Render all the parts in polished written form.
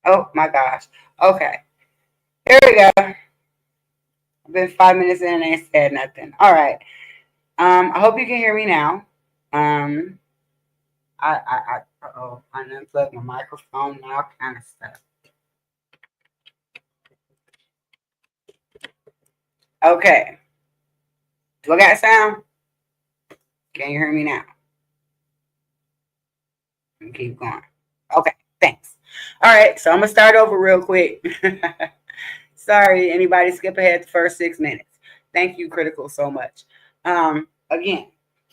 Oh my gosh. Okay. Here we go. I've been 5 minutes in and ain't said nothing. All right. I hope you can hear me now. Um, I unplugged my microphone now, kind of stuff. Okay. Do I got sound? Can you hear me now? And keep going. Okay. Thanks. All right. So I'm gonna start over real quick. Sorry, anybody skip ahead the first 6 minutes. Thank you, Critical, so much. Again,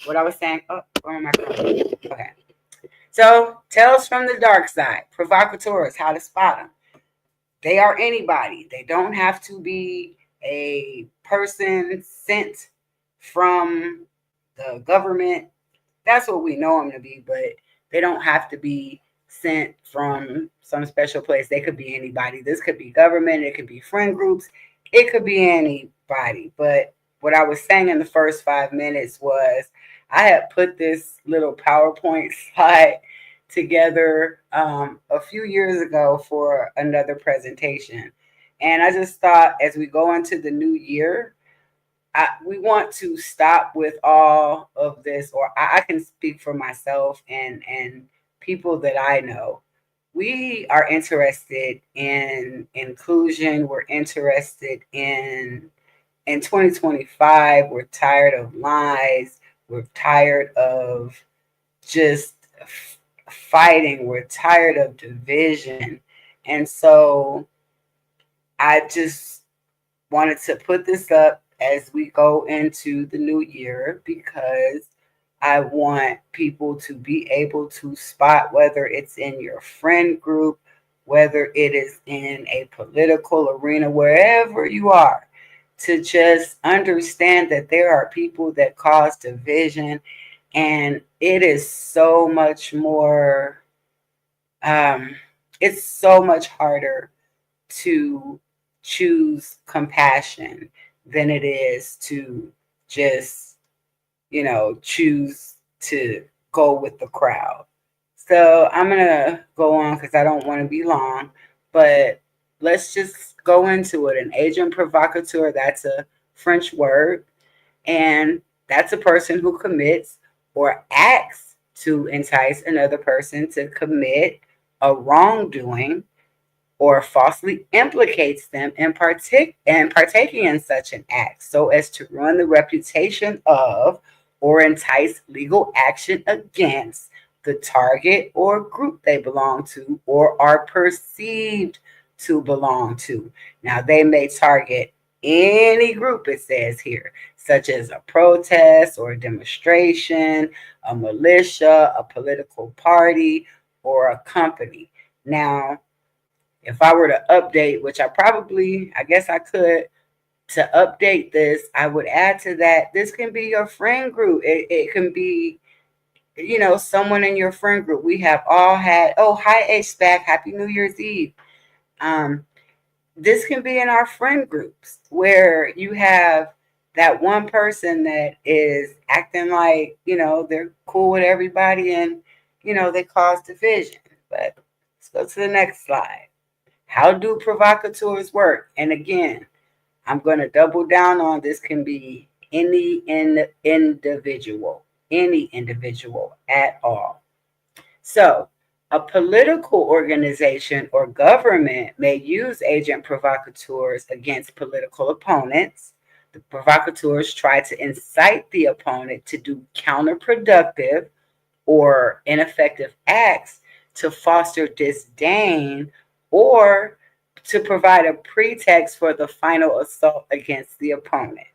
what I was saying. Oh, where am I? Okay. So, tales from the dark side, provocateurs, how to spot them. They are anybody. They don't have to be a person sent from the government. That's what we know them to be, but they don't have to be sent from some special place. They could be anybody. This could be government, it could be friend groups, it could be anybody. But what I was saying in the first 5 minutes was I had put this little PowerPoint slide together a few years ago for another presentation. And I just thought as we go into the new year, we want to stop with all of this, or I can speak for myself and people that I know. We are interested in inclusion. We're interested in 2025. We're tired of lies. We're tired of just fighting. We're tired of division. And so I just wanted to put this up as we go into the new year because I want people to be able to spot whether it's in your friend group, whether it is in a political arena, wherever you are, to just understand that there are people that cause division, and it is so much more, um, it's so much harder to choose compassion than it is to just, choose to go with the crowd. So I'm going to go on because I don't want to be long, but let's just go into it. An agent provocateur, that's a French word, and that's a person who commits or acts to entice another person to commit a wrongdoing or falsely implicates them in partaking in such an act so as to ruin the reputation of or entice legal action against the target or group they belong to or are perceived to belong to. Now, they may target any group, it says here, such as a protest or a demonstration, a militia, a political party, or a company. Now, if I were to update, which I guess I could, to update this, I would add to that, this can be your friend group. It can be, someone in your friend group. We have all had, oh, hi, HBAC, Happy New Year's Eve. Um, this can be in our friend groups where you have that one person that is acting like, they're cool with everybody and, they cause division. But let's go to the next slide. How do provocateurs work? And again, I'm going to double down on this can be any individual at all. So, a political organization or government may use agent provocateurs against political opponents. The provocateurs try to incite the opponent to do counterproductive or ineffective acts to foster disdain or to provide a pretext for the final assault against the opponent.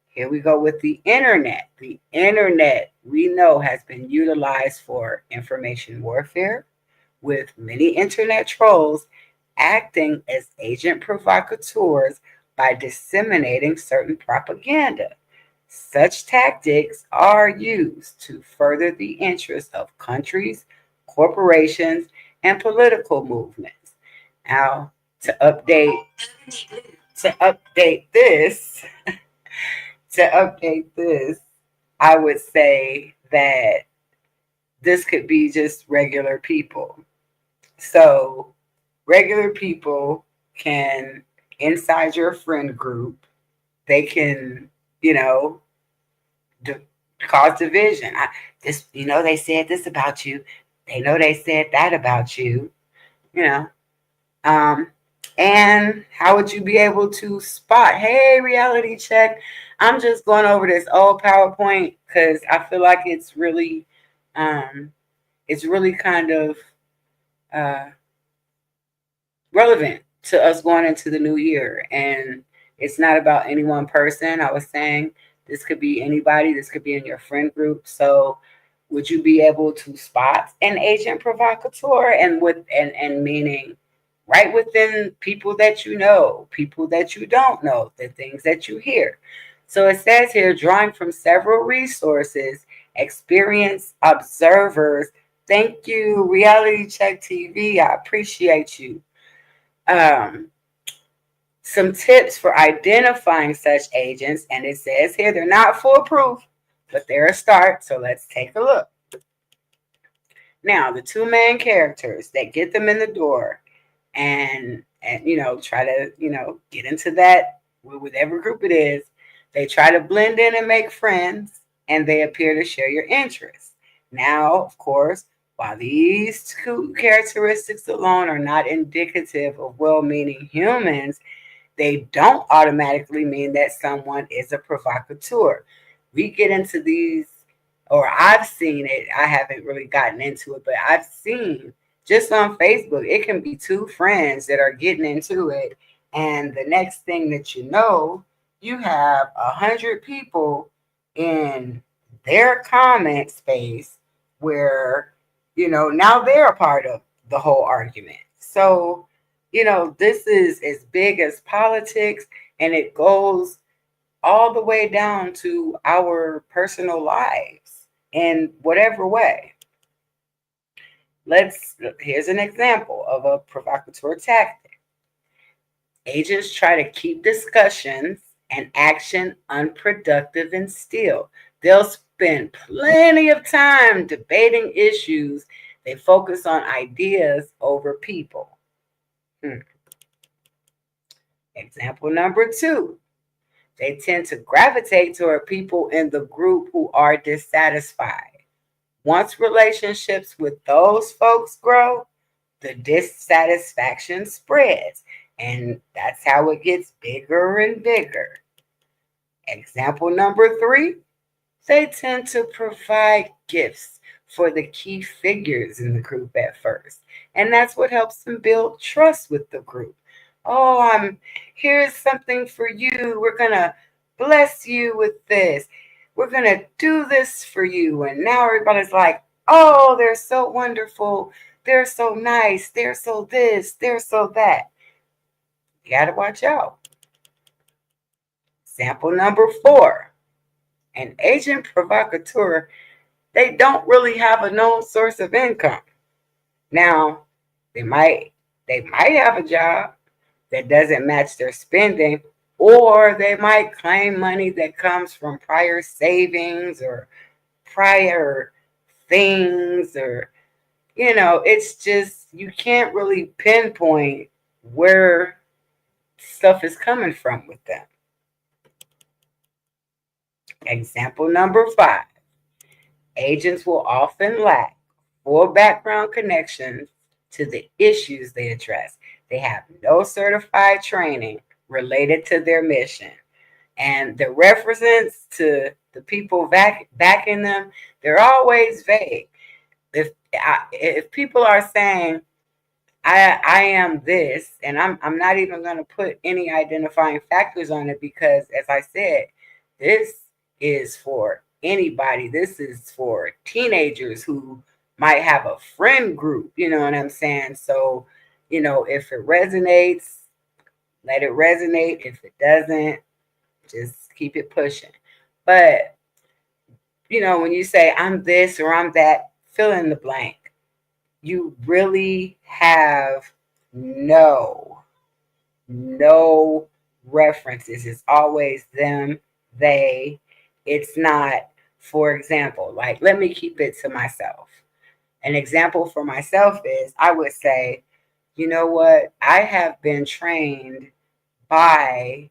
Here we go with the internet. The internet, we know, has been utilized for information warfare, with many internet trolls acting as agent provocateurs by disseminating certain propaganda. Such tactics are used to further the interests of countries, corporations, and political movements. Now, to update to update this, to update this, I would say that this could be just regular people. So regular people can, inside your friend group, they can, you know, d- cause division. They said this about you. They know they said that about you. You know, um, and how would you be able to spot? Hey, reality check. I'm just going over this old PowerPoint because I feel like um, it's really kind of uh, relevant to us going into the new year. And it's not about any one person. I was saying this could be anybody, this could be in your friend group. So would you be able to spot an agent provocateur, and meaning right within people that you know, people that you don't know, the things that you hear. So it says here, drawing from several resources, experienced observers. Thank you, Reality Check TV. I appreciate you. um, some tips for identifying such agents, and it says here they're not foolproof, but they're a start. So let's take a look. Now, the two main characters that get them in the door, and try to get into that with whatever group it is. They try to blend in and make friends, and they appear to share your interests. Now, of course, while these two characteristics alone are not indicative of well-meaning humans, they don't automatically mean that someone is a provocateur. We get into these, or I've seen it. I haven't really gotten into it, but I've seen just on Facebook, it can be two friends that are getting into it. And the next thing that you know, you have 100 people in their comment space where, now they're a part of the whole argument. So, this is as big as politics, and it goes all the way down to our personal lives in whatever way. Here's an example of a provocateur tactic. Agents try to keep discussions and action unproductive and still. They'll spend plenty of time debating issues. They focus on ideas over people. Example number 2. They tend to gravitate toward people in the group who are dissatisfied. Once relationships with those folks grow, the dissatisfaction spreads, and that's how it gets bigger and bigger. Example number 3, they tend to provide gifts for the key figures in the group at first, and that's what helps them build trust with the group. Oh, here's something for you. We're gonna bless you with this. We're gonna do this for you. And now everybody's like, oh, they're so wonderful. They're so nice. They're so this. They're so that. You gotta watch out. Example number 4. An agent provocateur, they don't really have a known source of income. Now, they might have a job that doesn't match their spending, or they might claim money that comes from prior savings or prior things, or it's just you can't really pinpoint where stuff is coming from with them. Example number 5. Agents will often lack full background connections to the issues they address. They have no certified training related to their mission. And the references to the people backing them, they're always vague. If people are saying, I am this, and I'm not even going to put any identifying factors on it, because, as I said, this is for anybody. This is for teenagers who might have a friend group. You know what I'm saying? So, if it resonates, let it resonate. If it doesn't, just keep it pushing. But, when you say I'm this or I'm that, fill in the blank. You really have no references. It's always them, they. It's not, for example, like, let me keep it to myself. An example for myself is, I would say, you know what? I have been trained by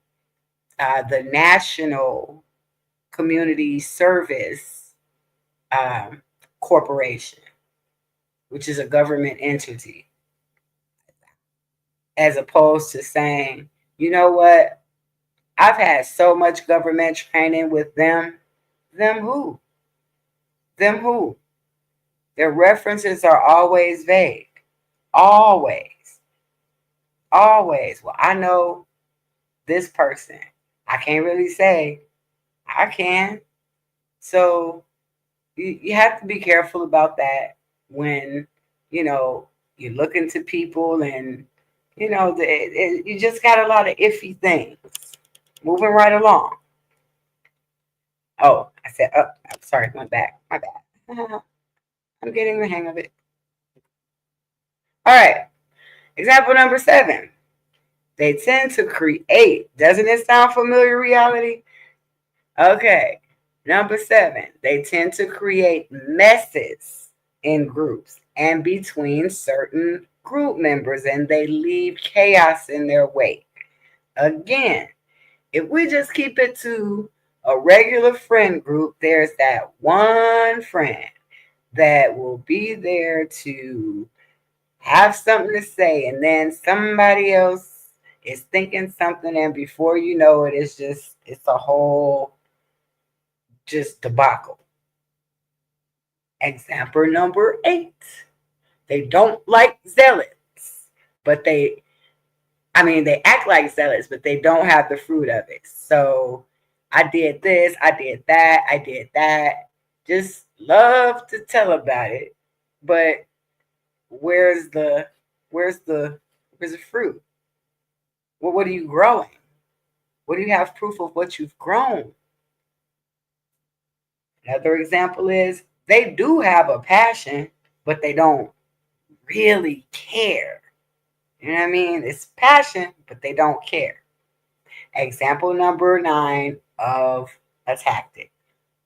the National Community Service um, Corporation, which is a government entity, as opposed to saying, you know what? I've had so much government training with them. Them who? Them who? Their references are always vague. Always. Always. Well, I know this person. I can't really say I can. So you have to be careful about that when, you know, you look into people and, you know, you just got a lot of iffy things. Moving right along. Oh, I said, oh, I'm sorry, went back. My bad. I'm getting the hang of it. All right. Example number 7. They tend to create. Doesn't it sound familiar, reality? Okay. Number 7. They tend to create messes in groups and between certain group members, and they leave chaos in their wake. Again, if we just keep it to a regular friend group, there's that one friend that will be there to have something to say, and then somebody else is thinking something, and before you know it, it's a whole just debacle. Example number 8. They don't like zealots, but they act like zealots, but they don't have the fruit of it. So I did this, I did that, I did that. Just love to tell about it, but where's the where's the where's the fruit? Well, what are you growing? What do you have proof of what you've grown? Another example is they do have a passion, but they don't really care. You know what I mean? It's passion, but they don't care. Example number 9 of a tactic.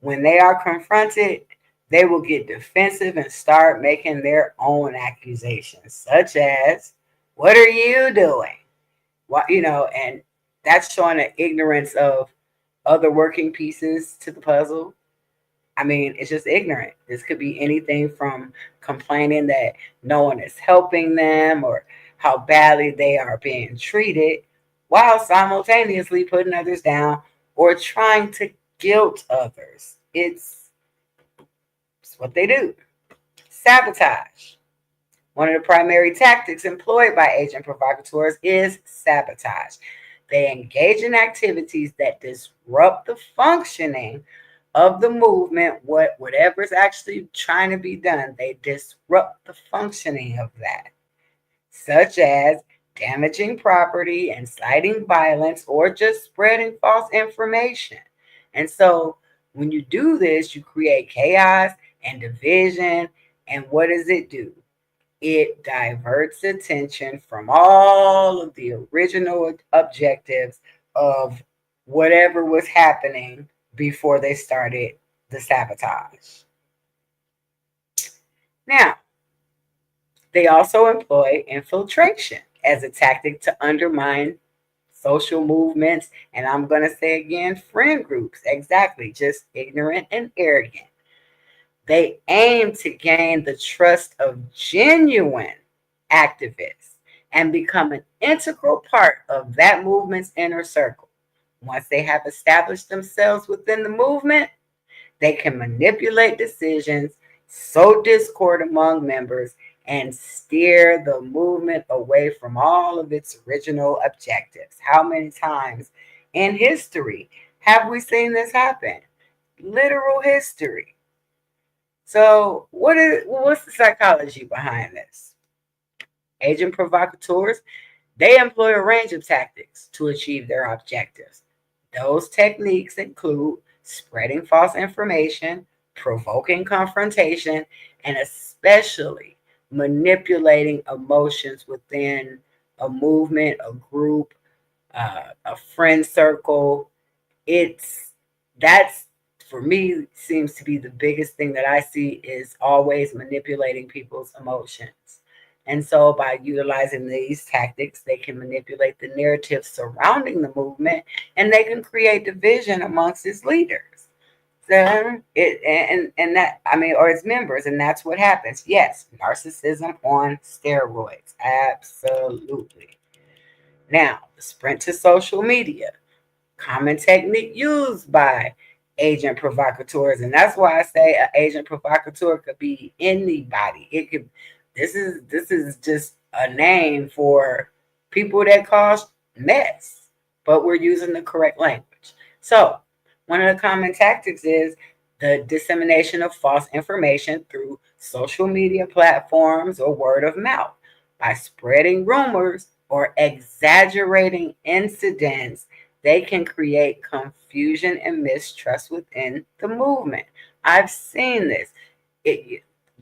When they are confronted, they will get defensive and start making their own accusations, such as, "What are you doing?" What, and that's showing an ignorance of other working pieces to the puzzle. I mean, it's just ignorant. This could be anything from complaining that no one is helping them or how badly they are being treated while simultaneously putting others down or trying to guilt others. It's what they do. Sabotage. One of the primary tactics employed by agent provocateurs is sabotage. They engage in activities that disrupt the functioning of the movement, whatever's actually trying to be done. They disrupt the functioning of that, such as damaging property, inciting violence, or just spreading false information. And so when you do this, you create chaos and division. And what does it do? It diverts attention from all of the original objectives of whatever was happening before they started the sabotage. Now, they also employ infiltration as a tactic to undermine social movements, and I'm going to say again, friend groups. Exactly, just ignorant and arrogant. They aim to gain the trust of genuine activists and become an integral part of that movement's inner circle. Once they have established themselves within the movement, they can manipulate decisions, sow discord among members, and steer the movement away from all of its original objectives. How many times in history have we seen this happen? Literal history. So, what's the psychology behind this? Agent provocateurs, they employ a range of tactics to achieve their objectives. Those techniques include spreading false information, provoking confrontation, and especially manipulating emotions within a movement, a group, a friend circle. It's that's for me seems to be the biggest thing that I see is always manipulating people's emotions. And so by utilizing these tactics, they can manipulate the narrative surrounding the movement, and they can create division amongst its leaders. So and that, I mean, or its members, and that's what happens. Yes, narcissism on steroids. Absolutely. Now, the sprint to social media, common technique used by agent provocateurs, and that's why I say an agent provocateur could be anybody. It could. This is just a name for people that cause mess, but we're using the correct language. So, one of the common tactics is the dissemination of false information through social media platforms or word of mouth by spreading rumors or exaggerating incidents. They can create confusion and mistrust within the movement. I've seen this.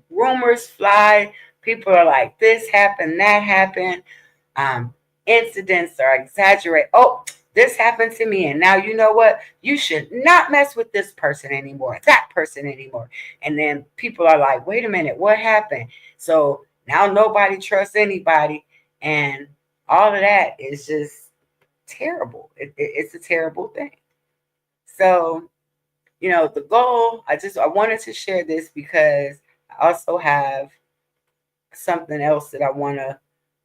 Rumors fly. People are like, this happened, that happened. Um, Incidents are exaggerated. Oh, this happened to me. And now you know what? You should not mess with this person anymore, that person anymore. And then people are like, wait a minute, what happened? So now nobody trusts anybody. And all of that is just terrible. It's a terrible thing. So, the goal, I wanted to share this because I also have something else that I want to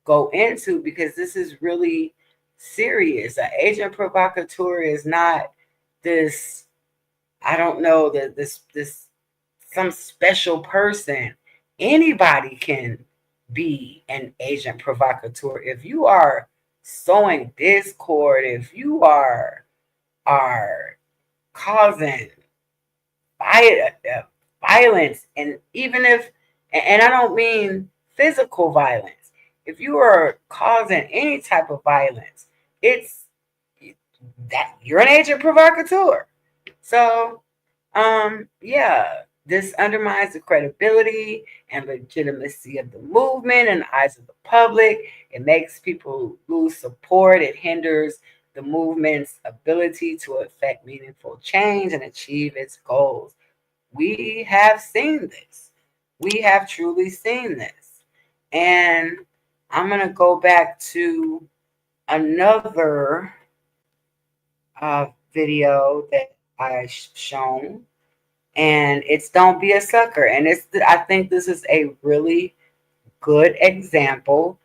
go into, because this is really serious. An agent provocateur is not this, I don't know, that this some special person. Anybody can be an agent provocateur. If you are sowing discord, if you are causing violence, and even if, and I don't mean physical violence, if you are causing any type of violence, it's that you're an agent provocateur. So yeah, this undermines the credibility and legitimacy of the movement in the eyes of the public. It makes people lose support. It hinders the movement's ability to effect meaningful change and achieve its goals. We have seen this. We have truly seen this. And I'm going to go back to another video that I've shown, and it's don't be a sucker. And I think this is a really good example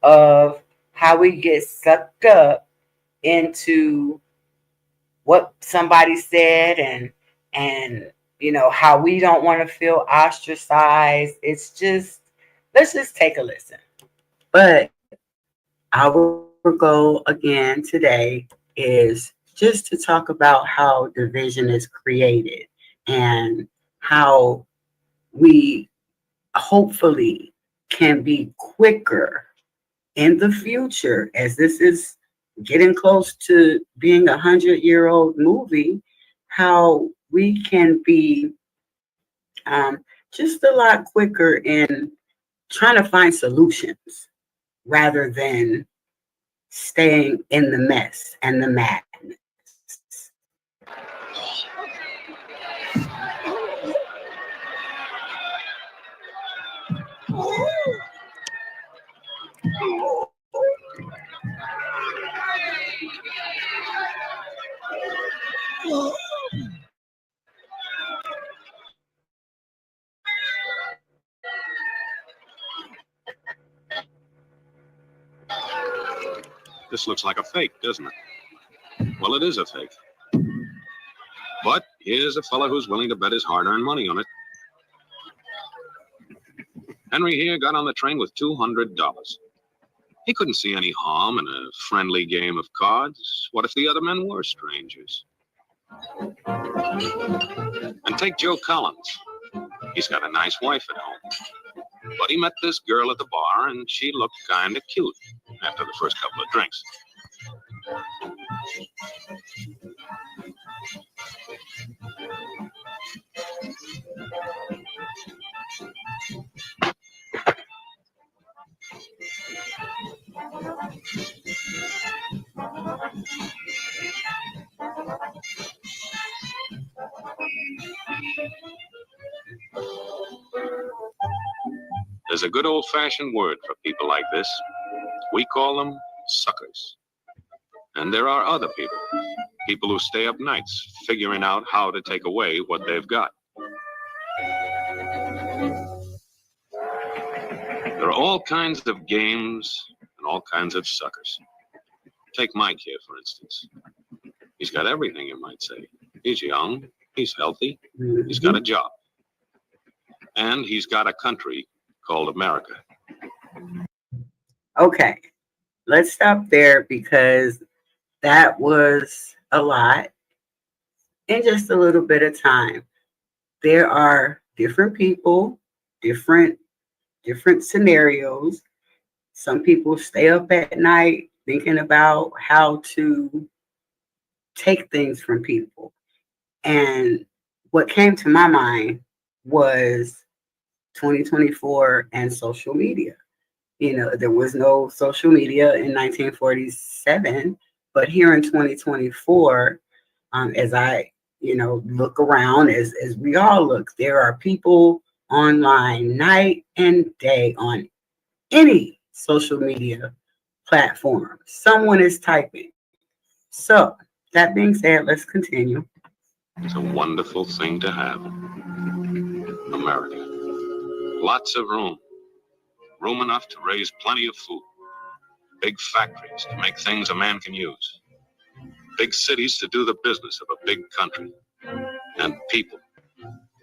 of how we get sucked up into what somebody said, and how we don't want to feel ostracized. It's just, let's just take a listen. But our goal again today is just to talk about how division is created and how we hopefully can be quicker in the future, as this is getting close to being 100-year-old movie, how we can be just a lot quicker in trying to find solutions rather than staying in the mess and the madness. This looks like a fake, doesn't it? Well, it is a fake. But here's a fellow who's willing to bet his hard-earned money on it. Henry here got on the train with $200. He couldn't see any harm in a friendly game of cards. What if the other men were strangers? And take Joe Collins. He's got a nice wife at home. But he met this girl at the bar, and she looked kind of cute after the first couple of drinks. There's a good old-fashioned word for people like this. We call them suckers. And there are other people who stay up nights figuring out how to take away what they've got. There are all kinds of games and all kinds of suckers. Take Mike here, for instance. He's got everything, you might say. He's young, he's healthy, he's got a job. And he's got a country called America. Okay, let's stop there because that was a lot in just a little bit of time. There are different people, different scenarios. Some people stay up at night thinking about how to take things from people. And what came to my mind was 2024 and social media. You know, there was no social media in 1947, but here in 2024, as I, look around, as we all look, there are people online night and day on any social media platform. Someone is typing. So that being said, let's continue. It's a wonderful thing to have. America. Lots of room. Room enough to raise plenty of food. Big factories to make things a man can use. Big cities to do the business of a big country. And people.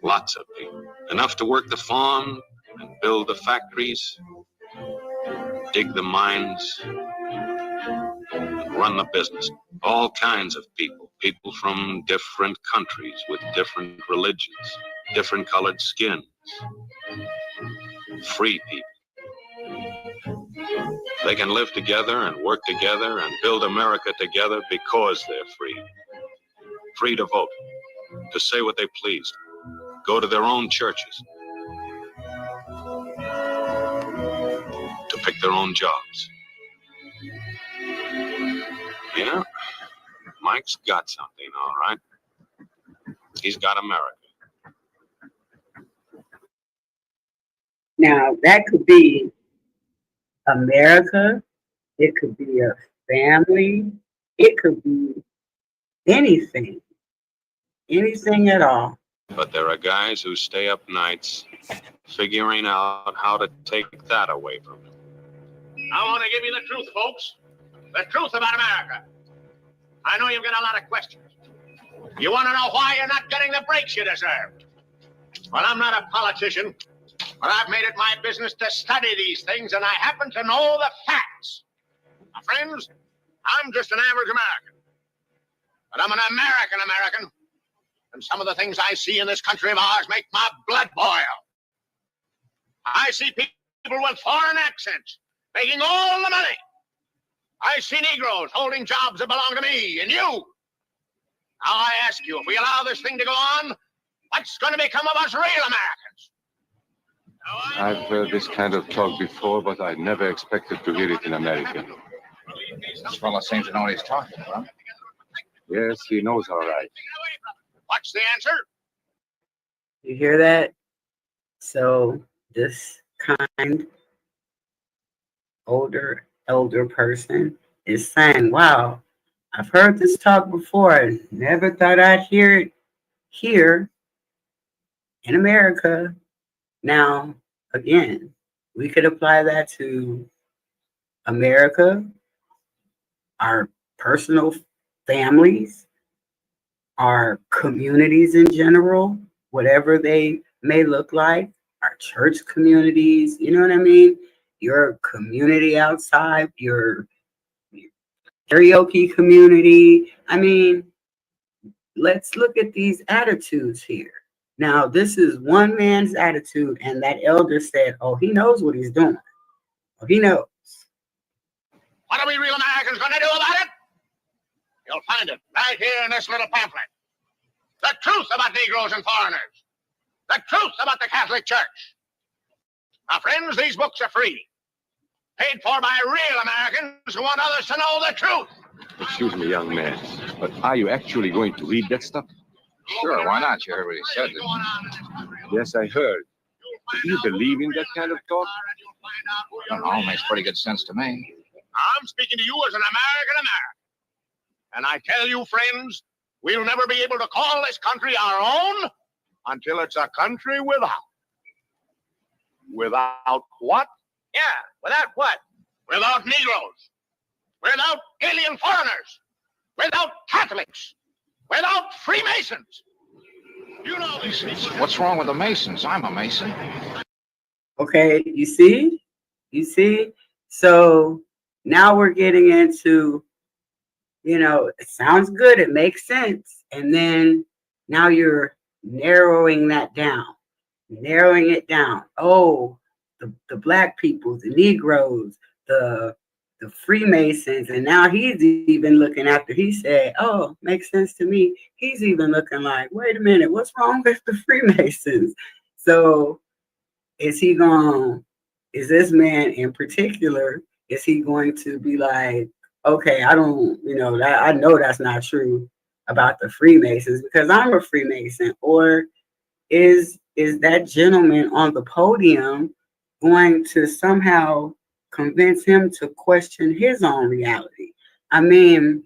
Lots of people. Enough to work the farm and build the factories, dig the mines, and run the business. All kinds of people. People from different countries with different religions, different colored skins. Free people. They can live together and work together and build America together because they're free. Free to vote, to say what they please, go to their own churches, to pick their own jobs. Yeah, Mike's got something, all right. He's got America. Now, that could be America. It could be a family. It could be anything at all. But there are guys who stay up nights figuring out how to take that away from him. I want to give you the truth, folks. The truth about America. I know you've got a lot of questions. You want to know why you're not getting the breaks you deserved. Well, I'm not a politician, but I've made it my business to study these things, and I happen to know the facts. My friends, I'm just an average American. But I'm an American. And some of the things I see in this country of ours make my blood boil. I see people with foreign accents making all the money. I see Negroes holding jobs that belong to me and you. Now I ask you, if we allow this thing to go on, what's going to become of us real Americans? I've heard this kind of talk before, but I never expected to hear it in America. This fellow seems to know what he's talking about. Yes, he knows all right. What's the answer? You hear that? So this kind elder person is saying, wow, I've heard this talk before. I never thought I'd hear it here in America. Now, again, we could apply that to America, our personal families, our communities in general, whatever they may look like, our church communities, you know what I mean? Your community outside, your karaoke community. I mean, let's look at these attitudes here. Now, this is one man's attitude, and that elder said, oh, he knows what he's doing. Oh, he knows. What are we real Americans going to do about it? You'll find it right here in this little pamphlet. The truth about Negroes and foreigners. The truth about the Catholic Church. Now, friends, these books are free. Paid for by real Americans who want others to know the truth. Excuse me, young man, but are you actually going to read that stuff? Sure, why not? You heard what he said, didn't you? Yes, I heard. Do you believe in that kind of talk? All makes pretty good sense to me. I'm speaking to you as an American. And I tell you, friends, we'll never be able to call this country our own until it's a country without. Without what? Yeah, without what? Without Negroes. Without alien foreigners. Without Catholics. Without Freemasons. You know these people. What's wrong with the Masons? I'm a Mason. Okay, you see? You see? So now we're getting into, it sounds good, it makes sense. And then now you're narrowing that down, narrowing it down. Oh, the black people, the Negroes, the Freemasons, and now he's even looking after he said, oh, makes sense to me. He's even looking like, wait a minute, what's wrong with the Freemasons? So is this man in particular, is he going to be like, okay, I don't, I know that's not true about the Freemasons because I'm a Freemason? Or is that gentleman on the podium going to somehow convince him to question his own reality? I mean,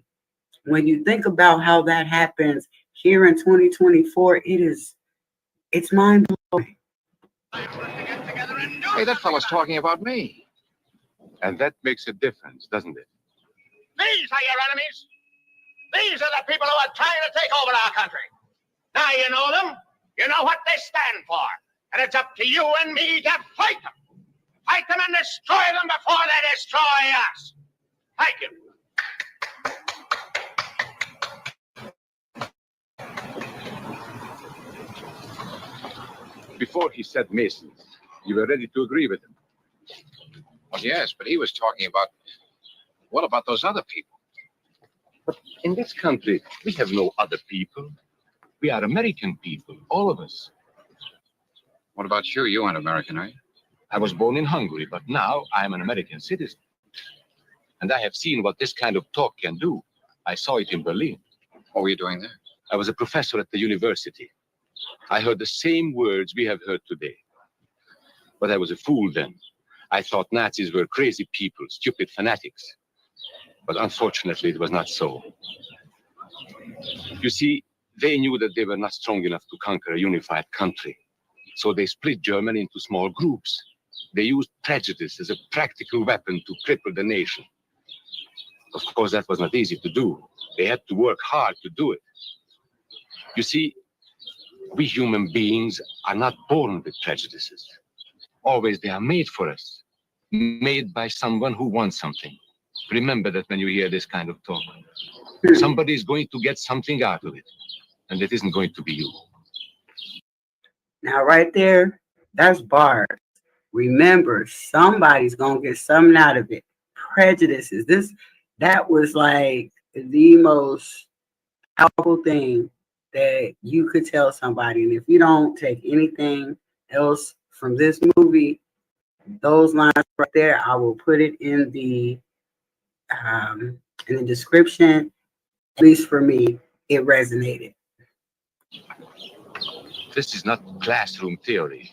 when you think about how that happens here in 2024, it's mind-blowing. Hey, that fellow's talking about me. And that makes a difference, doesn't it? These are your enemies. These are the people who are trying to take over our country. Now you know them. You know what they stand for. And it's up to you and me to fight them. Fight them and destroy them before they destroy us. Thank you. Before he said Masons, you were ready to agree with him. Well, yes, but he was talking about, what about those other people? But in this country, we have no other people. We are American people, all of us. What about you? You aren't American, are you? I was born in Hungary, but now I am an American citizen. And I have seen what this kind of talk can do. I saw it in Berlin. What were you doing there? I was a professor at the university. I heard the same words we have heard today. But I was a fool then. I thought Nazis were crazy people, stupid fanatics. But unfortunately, it was not so. You see, they knew that they were not strong enough to conquer a unified country. So they split Germany into small groups. They used prejudice as a practical weapon to cripple the nation. Of course, that was not easy to do. They had to work hard to do it. You see, we human beings are not born with prejudices. Always they are made for us, made by someone who wants something. Remember that when you hear this kind of talk. Somebody is going to get something out of it, and it isn't going to be you. Now, right there, that's bars. Remember, somebody's going to get something out of it. Prejudices. That was like the most powerful thing that you could tell somebody. And if you don't take anything else from this movie, those lines right there, I will put it in the description. At least for me, it resonated. This is not classroom theory.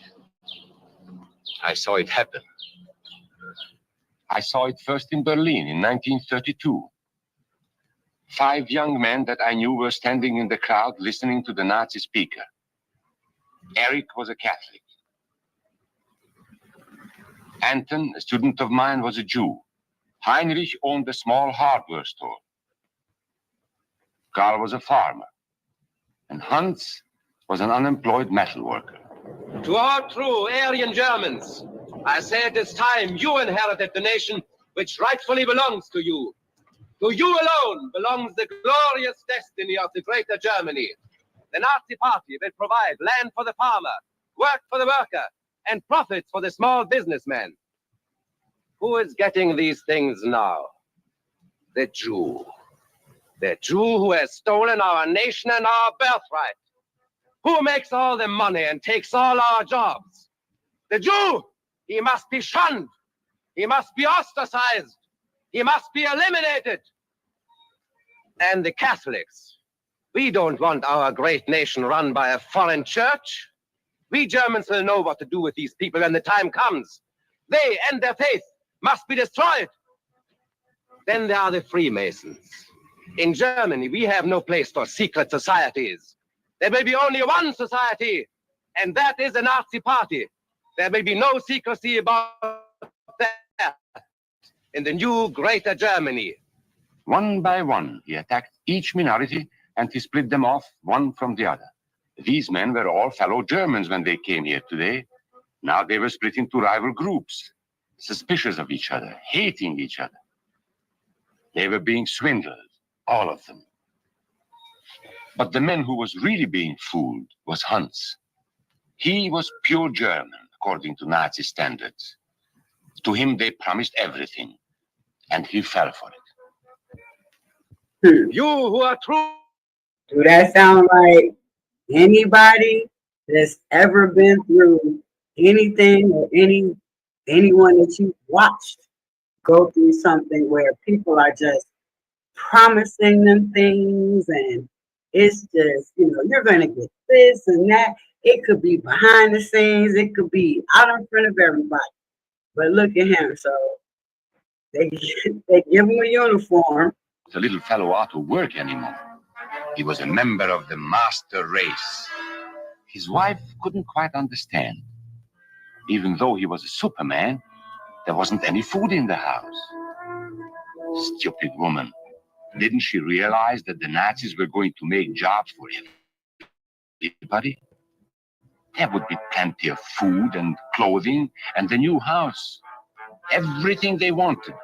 I saw it happen. I saw it first in Berlin in 1932. 5 young men that I knew were standing in the crowd listening to the Nazi speaker. Eric was a Catholic. Anton, a student of mine, was a Jew. Heinrich owned a small hardware store. Karl was a farmer. And Hans was an unemployed metal worker. To all true Aryan Germans, I say it is time you inherited the nation which rightfully belongs to you. To you alone belongs the glorious destiny of the greater Germany. The Nazi Party will provide land for the farmer, work for the worker, and profits for the small businessman. Who is getting these things now? The Jew. The Jew who has stolen our nation and our birthright. Who makes all the money and takes all our jobs? The Jew, he must be shunned. He must be ostracized. He must be eliminated. And the Catholics, we don't want our great nation run by a foreign church. We Germans will know what to do with these people when the time comes. They and their faith must be destroyed. Then there are the Freemasons. In Germany, we have no place for secret societies. There may be only one society, and that is the Nazi Party. There may be no secrecy about that in the new Greater Germany. One by one, he attacked each minority and he split them off one from the other. These men were all fellow Germans when they came here today. Now they were split into rival groups, suspicious of each other, hating each other. They were being swindled, all of them. But the man who was really being fooled was Hans. He was pure German, according to Nazi standards. To him, they promised everything, and he fell for it. You who are true. Do that sound like anybody that's ever been through anything or anyone that you've watched go through something where people are just promising them things, and it's just, you're going to get this and that. It could be behind the scenes. It could be out in front of everybody. But look at him. So they give him a uniform. The little fellow ought to work anymore. He was a member of the master race. His wife couldn't quite understand. Even though he was a Superman, there wasn't any food in the house. Stupid woman. Didn't she realize that the Nazis were going to make jobs for everybody? There would be plenty of food and clothing and the new house. Everything they wanted.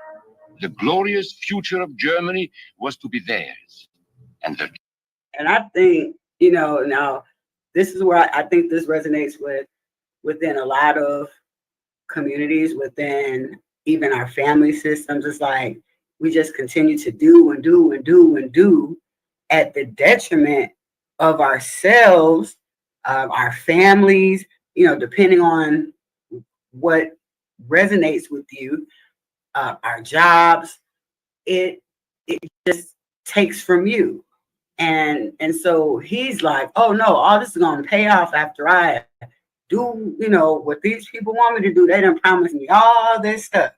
The glorious future of Germany was to be theirs. And I think, now this is where I think this resonates within a lot of communities, within even our family systems. It's like we just continue to do and do and do and do at the detriment of ourselves, our families, depending on what resonates with you, our jobs. It just takes from you. And so he's like, oh no, all this is going to pay off after I do, what these people want me to do. They done promised me all this stuff.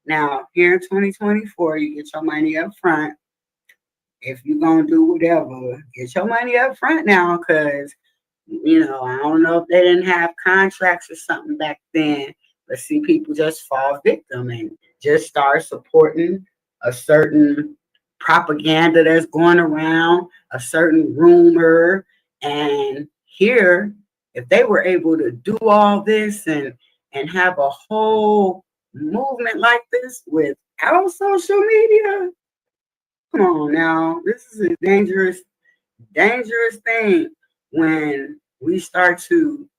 Now, here in 2024, you get your money up front. If you're going to do whatever, get your money up front now, because, I don't know if they didn't have contracts or something back then, but see, people just fall victim and just start supporting a certain propaganda that's going around, a certain rumor. And here, if they were able to do all this and have a whole movement like this without social media, come on now, this is a dangerous thing when we start to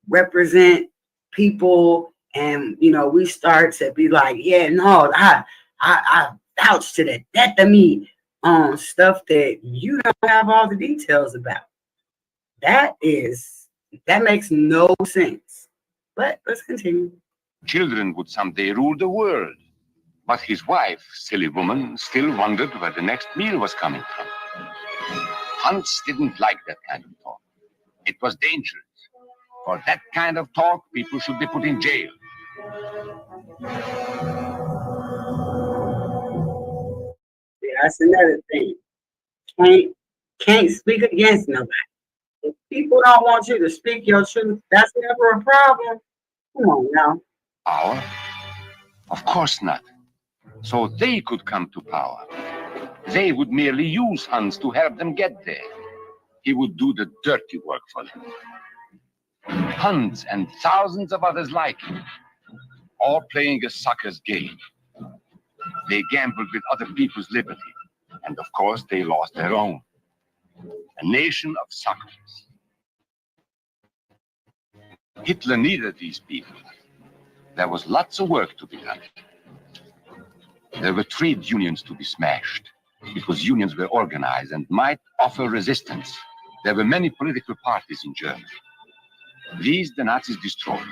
represent people and we start to be like, yeah, no, I vouch to the death of me on stuff that you don't have all the details about. That makes no sense. But let's continue. children would someday rule the world. But his wife, silly woman, still wondered where the next meal was coming from. Hans didn't like that kind of talk. It was dangerous. For that kind of talk, people should be put in jail. Yeah, that's another thing. Can't speak against nobody. If people don't want you to speak your truth, that's never a problem. Come on now. Power? Of course not. So they could come to power. They would merely use Hans to help them get there. He would do the dirty work for them. Hans and thousands of others like him, all playing a sucker's game. They gambled with other people's liberty, and of course they lost their own. A nation of suckers. Hitler needed these people. There was lots of work to be done. There were trade unions to be smashed, because unions were organized and might offer resistance. There were many political parties in Germany. These the Nazis destroyed.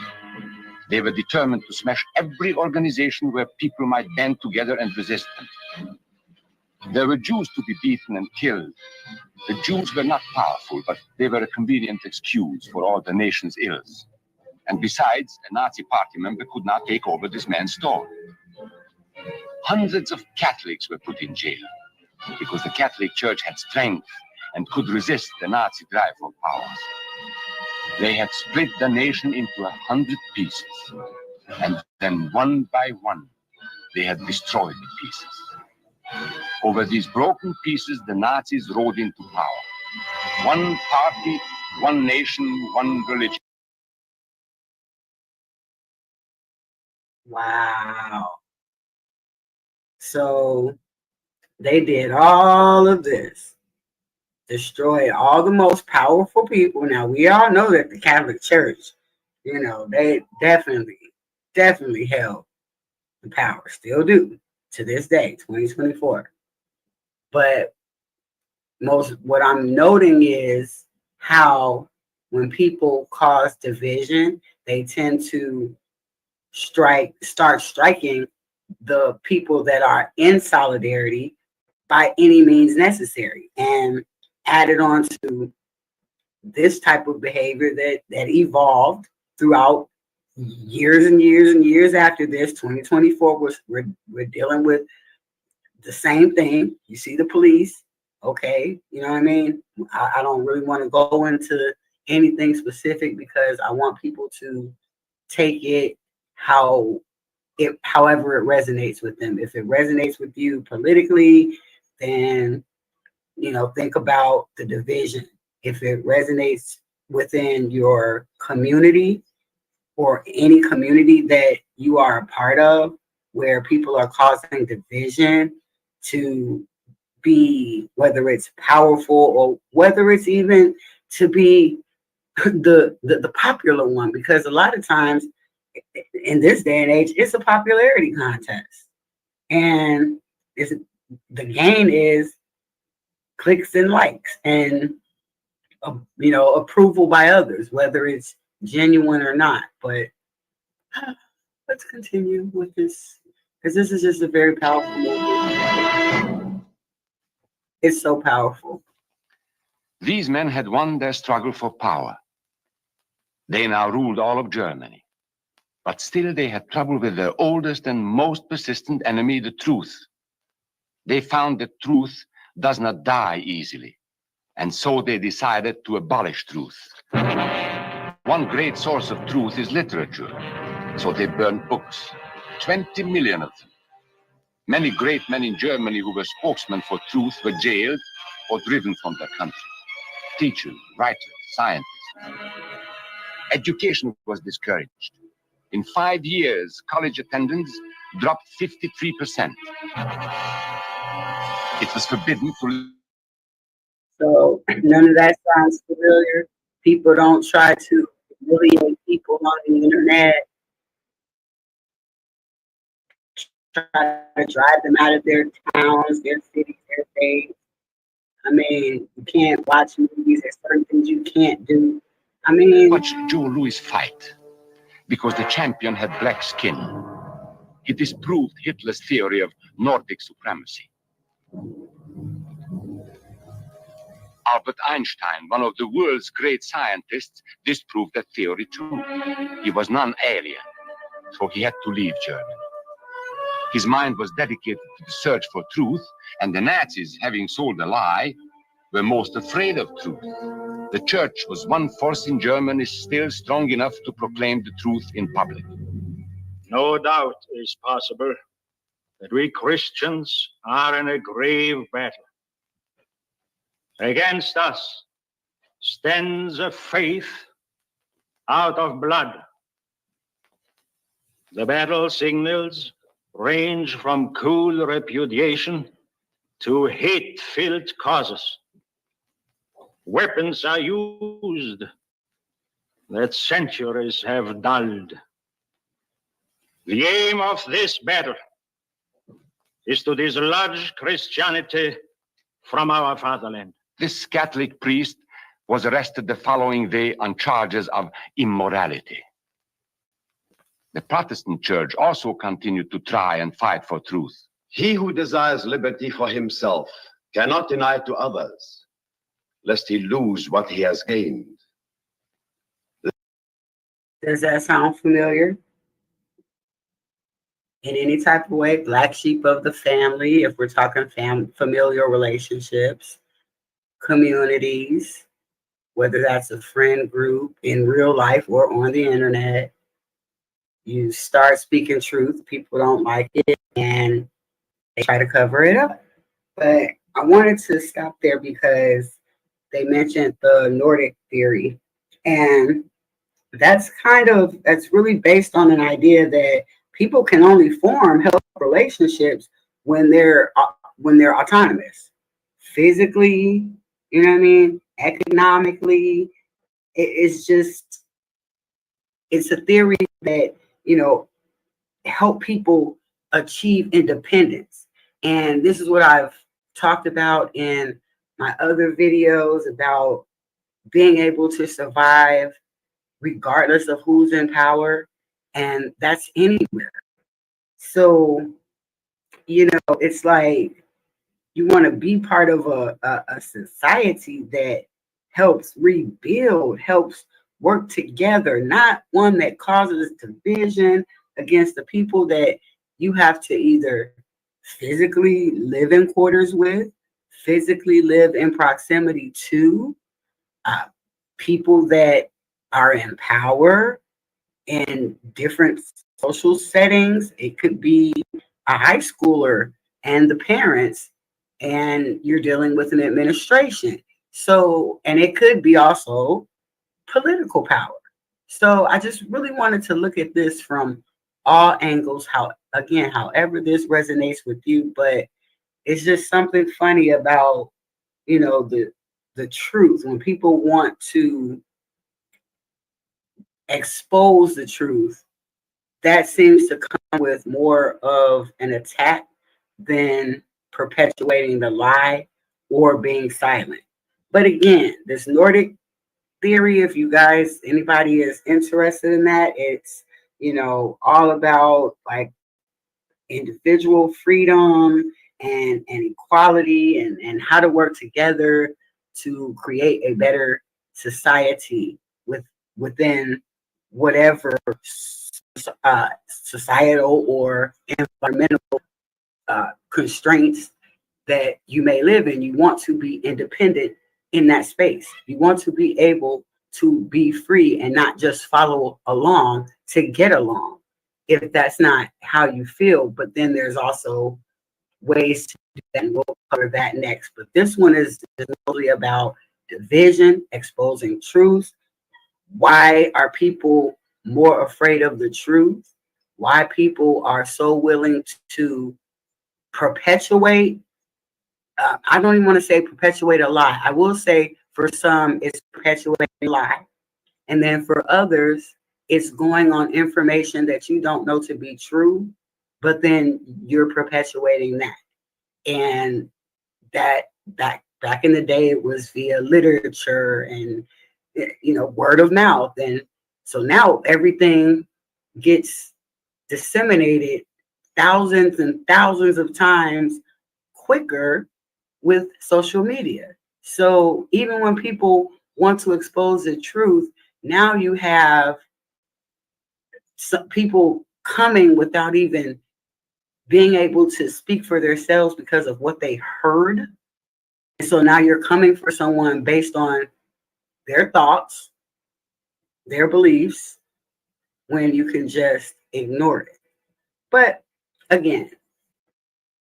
They were determined to smash every organization where people might band together and resist them. There were Jews to be beaten and killed. The Jews were not powerful, but they were a convenient excuse for all the nation's ills. And besides, a Nazi party member could not take over this man's store. Hundreds of Catholics were put in jail because the Catholic Church had strength and could resist the Nazi drive for power. They had split the nation into 100 pieces, and then one by one, they had destroyed the pieces. Over these broken pieces, the Nazis rode into power. One party, one nation, one religion. Wow. So they did all of this, destroyed all the most powerful people. Now, we all know that the Catholic Church, you know, they definitely held the power, still do to this day, 2024. But what I'm noting is how when people cause division, they tend to start striking the people that are in solidarity by any means necessary, and added on to this type of behavior that evolved throughout years and years and years after this. 2024 we're dealing with the same thing. You see the police, okay, you know what I mean? I don't really want to go into anything specific because I want people to take it however it resonates with them. If it resonates with you politically, then, you know, think about the division. If it resonates within your community or any community that you are a part of, where people are causing division to be, whether it's powerful or whether it's even to be the popular one, because a lot of times in this day and age, it's a popularity contest, and the gain is clicks and likes and you know, approval by others, whether it's genuine or not. But let's continue with this, because this is just a very powerful movie. It's so powerful. These men had won their struggle for power. They now ruled all of Germany. But still they had trouble with their oldest and most persistent enemy, the truth. They found that truth does not die easily. And so they decided to abolish truth. One great source of truth is literature. So they burned books, 20 million of them. Many great men in Germany who were spokesmen for truth were jailed or driven from their country. Teachers, writers, scientists. Education was discouraged. In 5 years, college attendance dropped 53%. It was forbidden to... So none of that sounds familiar. People don't try to humiliate people on the internet, try to drive them out of their towns, their cities, their states. I mean, you can't watch movies. There's certain things you can't do. I mean, watch Joe Louis fight because the champion had black skin. He disproved Hitler's theory of Nordic supremacy. Albert Einstein, one of the world's great scientists, disproved that theory too. He was non-alien, so he had to leave Germany. His mind was dedicated to the search for truth, and the Nazis, having sold a lie, were most afraid of truth. The church was one force in Germany still strong enough to proclaim the truth in public. No doubt is possible that we Christians are in a grave battle. Against us stands a faith out of blood. The battle signals range from cool repudiation to hate-filled causes. Weapons are used that centuries have dulled. The aim of this battle is to dislodge Christianity from our fatherland. This Catholic priest was arrested the following day on charges of immorality. The Protestant church also continued to try and fight for truth. He who desires liberty for himself cannot deny it to others, lest he lose what he has gained. Does that sound familiar? In any type of way, black sheep of the family, if we're talking familial relationships, communities, whether that's a friend group in real life or on the internet, you start speaking truth, people don't like it, and they try to cover it up. But I wanted to stop there because they mentioned the Nordic theory. And that's really based on an idea that people can only form healthy relationships when they're autonomous, physically, you know what I mean, economically. It's a theory that, help people achieve independence. And this is what I've talked about in my other videos about being able to survive regardless of who's in power, and that's anywhere. So, it's like you want to be part of a society that helps rebuild, helps work together, not one that causes division against the people that you have to either physically live in quarters with, physically live in proximity to, people that are in power in different social settings. It could be a high schooler and the parents, and you're dealing with an administration. So, and it could be also political power. So I just really wanted to look at this from all angles, however this resonates with you, but it's just something funny about, the truth. When people want to expose the truth, that seems to come with more of an attack than perpetuating the lie or being silent. But again, this Nordic theory, if anybody is interested in that, it's, all about like individual freedom and equality and how to work together to create a better society within whatever societal or environmental constraints that you may live in. You want to be independent in that space. You want to be able to be free and not just follow along to get along, if that's not how you feel. But then there's also ways to do that, and we'll cover that next. But this one is mostly about division, exposing truth. Why are people more afraid of the truth? Why people are so willing to perpetuate, I don't even want to say perpetuate a lie. I will say for some, it's perpetuating a lie. And then for others, it's going on information that you don't know to be true, but then you're perpetuating that. And that back in the day, it was via literature and, word of mouth. And so now everything gets disseminated thousands and thousands of times quicker with social media. So even when people want to expose the truth, now you have some people coming without even being able to speak for themselves because of what they heard. And so now you're coming for someone based on their thoughts, their beliefs, when you can just ignore it. But again,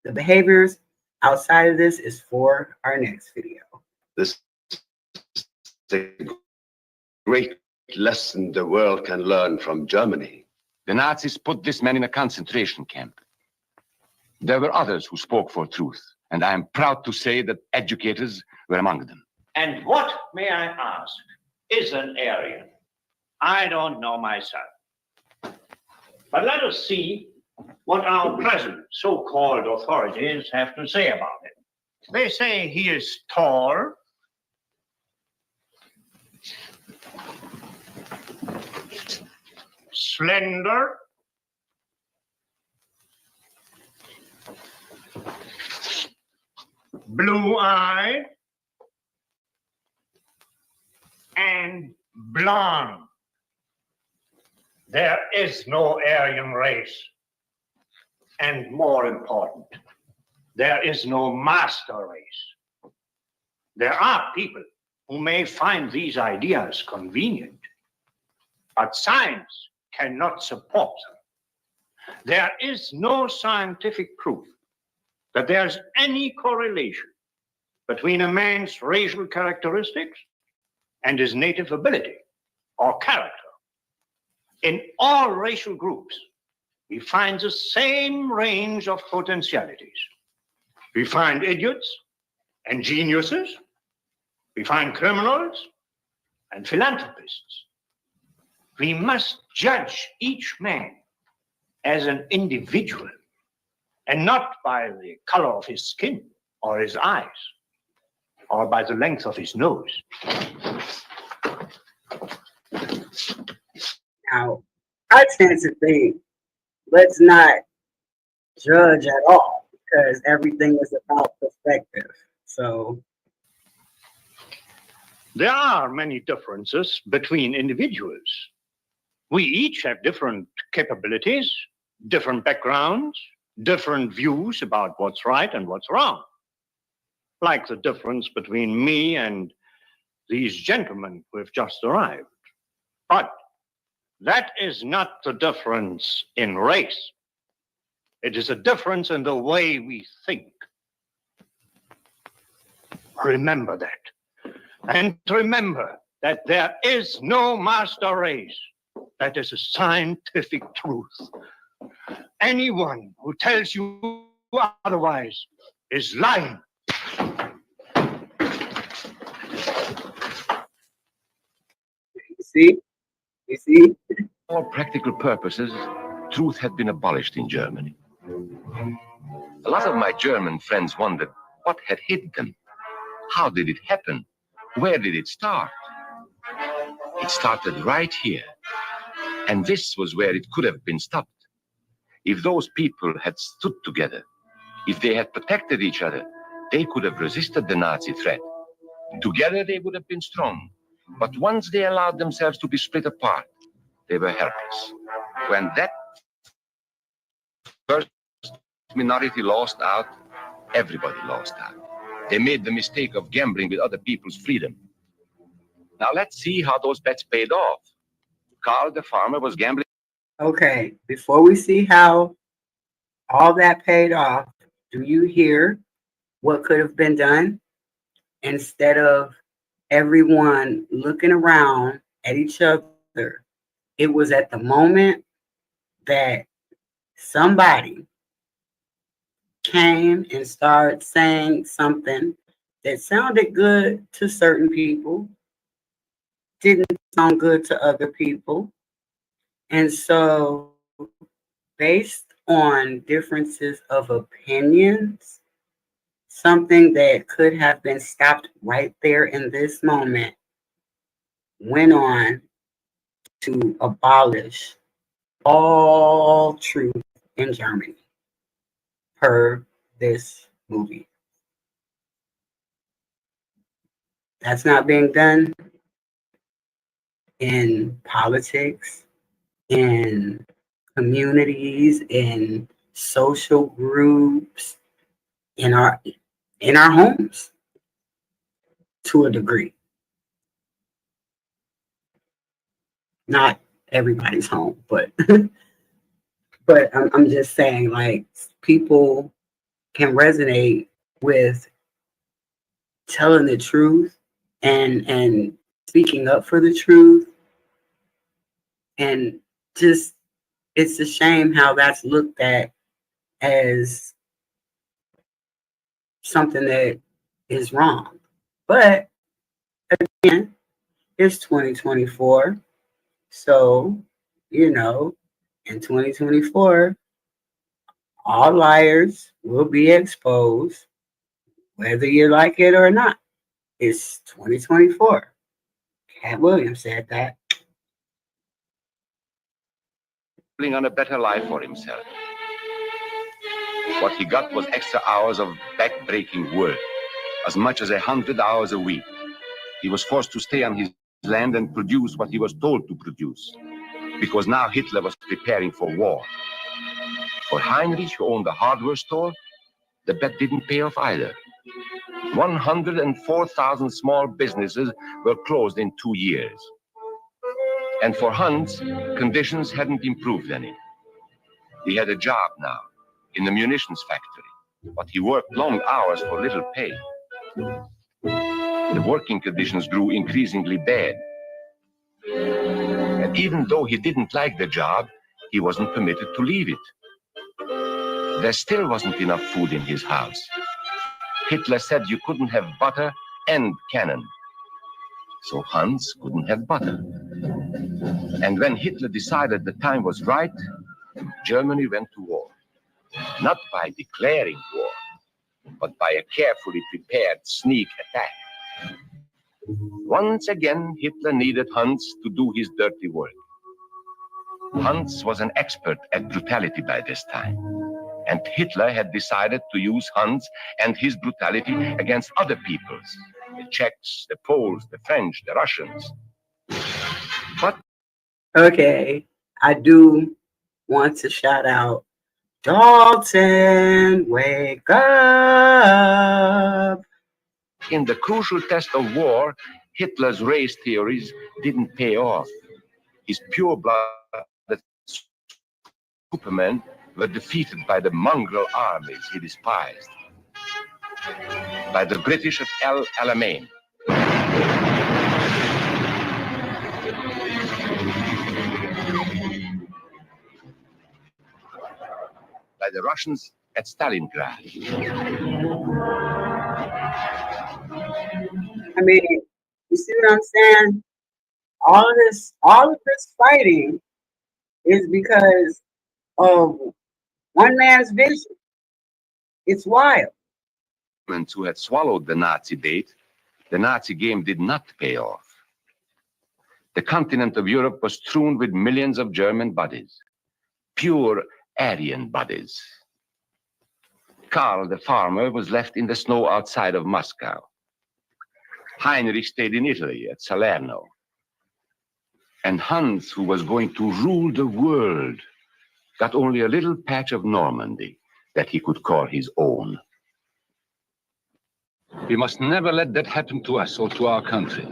the behaviors outside of this is for our next video. This is a great lesson the world can learn from Germany. The Nazis put this man in a concentration camp. There were others who spoke for truth, and I am proud to say that educators were among them. And what, may I ask, is an Aryan? I don't know myself. But let us see what our present so-called authorities have to say about it. They say he is tall, slender, blue-eyed, and blonde. There is no Aryan race. And more important, there is no master race. There are people who may find these ideas convenient, but science cannot support them. There is no scientific proof that there's any correlation between a man's racial characteristics and his native ability or character. In all racial groups, we find the same range of potentialities. We find idiots and geniuses. We find criminals and philanthropists. We must judge each man as an individual and not by the color of his skin or his eyes or by the length of his nose. Now, I tend to think, let's not judge at all because everything is about perspective. So, there are many differences between individuals. We each have different capabilities, different backgrounds, different views about what's right and what's wrong. Like the difference between me and these gentlemen who have just arrived. But that is not the difference in race. It is a difference in the way we think. Remember that. And remember that there is no master race. That is a scientific truth. Anyone who tells you otherwise is lying. you see? For all practical purposes, truth had been abolished in Germany. A lot of my German friends wondered what had hit them. How did it happen? Where did it start? It started right here. And this was where it could have been stopped. If those people had stood together, if they had protected each other, they could have resisted the Nazi threat. Together they would have been strong. But once they allowed themselves to be split apart, they were helpless. When that first minority lost out, everybody lost out. They made the mistake of gambling with other people's freedom. Now let's see how those bets paid off. Carl, the farmer, was gambling. Okay, before we see how all that paid off, do you hear what could have been done? Instead of everyone looking around at each other, it was at the moment that somebody came and started saying something that sounded good to certain people, didn't sound good to other people. And so, based on differences of opinions, something that could have been stopped right there in this moment went on to abolish all truth in Germany per this movie. That's not being done in politics, in communities, in social groups, in our homes to a degree. Not everybody's home, but but I'm just saying, like, people can resonate with telling the truth and speaking up for the truth, and just it's a shame how that's looked at as something that is wrong. But again, it's 2024. So, in 2024, all liars will be exposed, whether you like it or not. It's 2024. Cat Williams said that. On a better life for himself. What he got was extra hours of back-breaking work, as much as 100 hours a week. He was forced to stay on his land and produce what he was told to produce, because now Hitler was preparing for war. For Heinrich, who owned a hardware store, the bet didn't pay off either. 104,000 small businesses were closed in 2 years. And for Hans, conditions hadn't improved any. He had a job now in the munitions factory, but he worked long hours for little pay. The working conditions grew increasingly bad. And even though he didn't like the job, he wasn't permitted to leave it. There still wasn't enough food in his house. Hitler said you couldn't have butter and cannon. So Hans couldn't have butter. And when Hitler decided the time was right, Germany went to war. Not by declaring war, but by a carefully prepared sneak attack. Once again, Hitler needed Hans to do his dirty work. Hans was an expert at brutality by this time, and Hitler had decided to use Hans and his brutality against other peoples, the Czechs, the Poles, the French, the Russians. But Okay, I do want to shout out Dalton, wake up. in the crucial test of war, Hitler's race theories didn't pay off. His pure-blooded supermen were defeated by the mongrel armies he despised, by the British at El Alamein, by the Russians at Stalingrad. I mean, you see what I'm saying? All of this fighting is because of one man's vision. It's wild. Who had swallowed the Nazi bait, the Nazi game did not pay off. The continent of Europe was strewn with millions of German bodies, pure Aryan bodies. Karl, the farmer, was left in the snow outside of Moscow. Heinrich stayed in Italy at Salerno. And Hans, who was going to rule the world, got only a little patch of Normandy that he could call his own. We must never let that happen to us or to our country.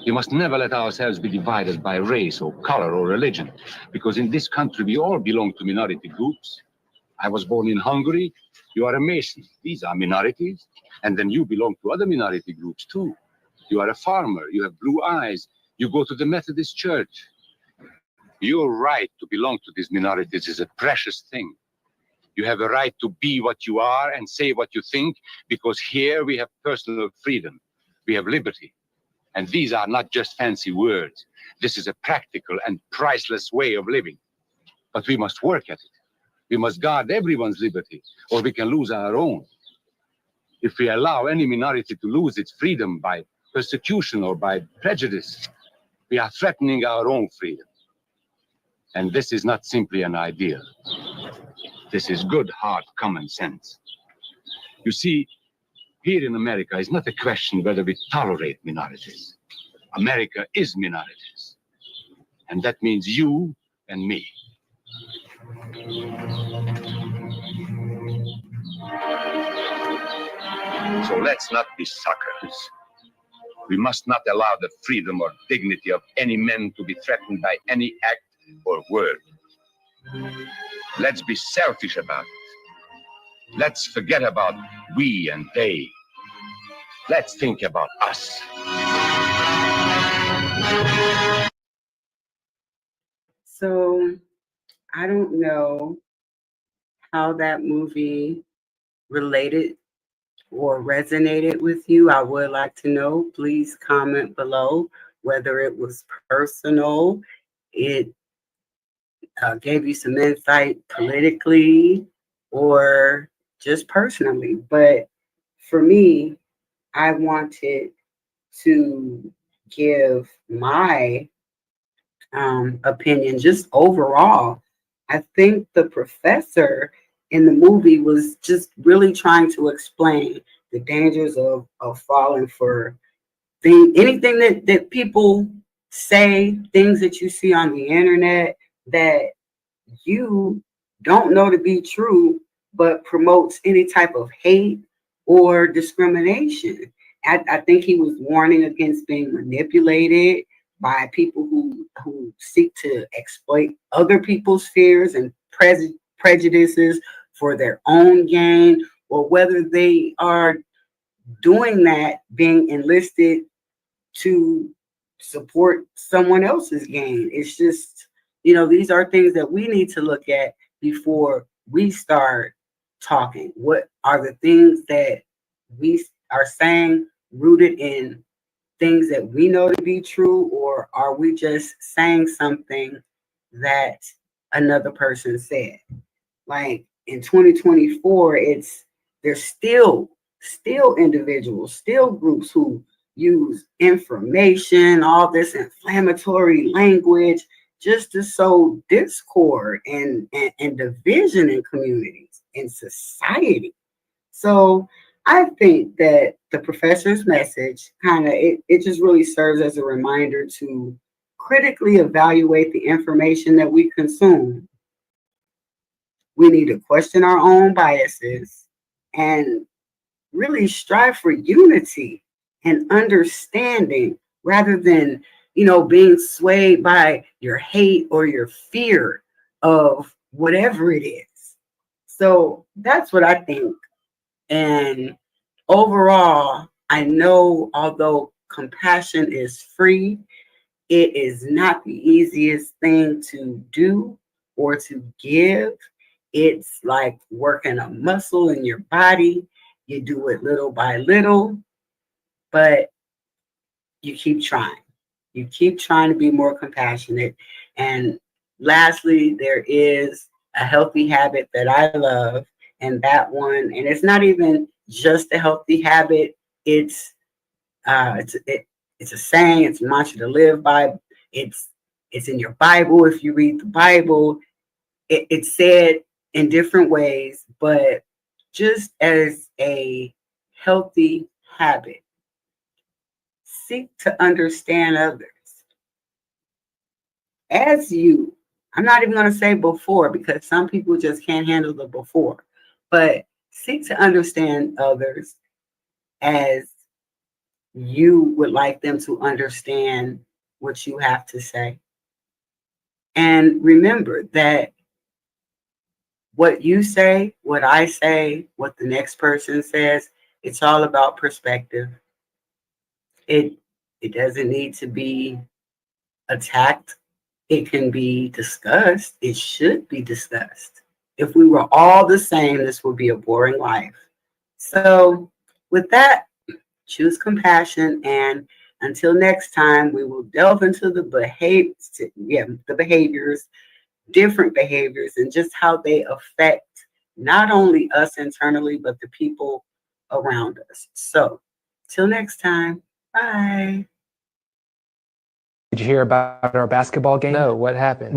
We must never let ourselves be divided by race or color or religion, because in this country we all belong to minority groups. I was born in Hungary. You are a Mason. These are minorities. And then you belong to other minority groups too. You are a farmer. You have blue eyes. You go to the Methodist Church. Your right to belong to these minorities is a precious thing. You have a right to be what you are and say what you think, because here we have personal freedom. We have liberty. And these are not just fancy words. This is a practical and priceless way of living. But we must work at it. We must guard everyone's liberty, or we can lose our own. If we allow any minority to lose its freedom by persecution or by prejudice, we are threatening our own freedom. And this is not simply an ideal. This is good, hard common sense. You see, here in America, it's not a question whether we tolerate minorities. America is minorities. And that means you and me. So let's not be suckers. We must not allow the freedom or dignity of any man to be threatened by any act or word. Let's be selfish about it. Let's forget about we and they. Let's think about us. So I don't know how that movie related or resonated with you. I would like to know. Please comment below whether it was personal, it gave you some insight politically, or just personally. But for me, I wanted to give my opinion just overall. I think the professor in the movie was just really trying to explain the dangers of falling for anything that people say, things that you see on the internet that you don't know to be true, but promotes any type of hate or discrimination. I think he was warning against being manipulated by people who seek to exploit other people's fears and prejudices for their own gain, or whether they are doing that, being enlisted to support someone else's gain. It's just, these are things that we need to look at before we start talking. What are the things that we are saying rooted in things that we know to be true, or are we just saying something that another person said? Like in 2024, there's still individuals, still groups who use information, all this inflammatory language, just to sow discord and division in communities, in society. So I think that the professor's message it just really serves as a reminder to critically evaluate the information that we consume. We need to question our own biases and really strive for unity and understanding rather than, being swayed by your hate or your fear of whatever it is. So that's what I think. And overall, I know although compassion is free, it is not the easiest thing to do or to give. It's like working a muscle in your body. You do it little by little, but you keep trying. You keep trying to be more compassionate. And lastly, there is a healthy habit that I love, and that one, and it's not even just a healthy habit. It's a saying. It's a mantra to live by. It's in your Bible. If you read the Bible, it's said in different ways, but just as a healthy habit, seek to understand others as you. I'm not even going to say before, because some people just can't handle the before, but seek to understand others as you would like them to understand what you have to say. And remember that what you say, what I say, what the next person says, it's all about perspective. It doesn't need to be attacked. It can be discussed. It should be discussed. If we were all the same, this would be a boring life. So with that, choose compassion. And until next time, we will delve into the behaviors, different behaviors, and just how they affect not only us internally, but the people around us. So till next time, bye. Did you hear about our basketball game? No, what happened?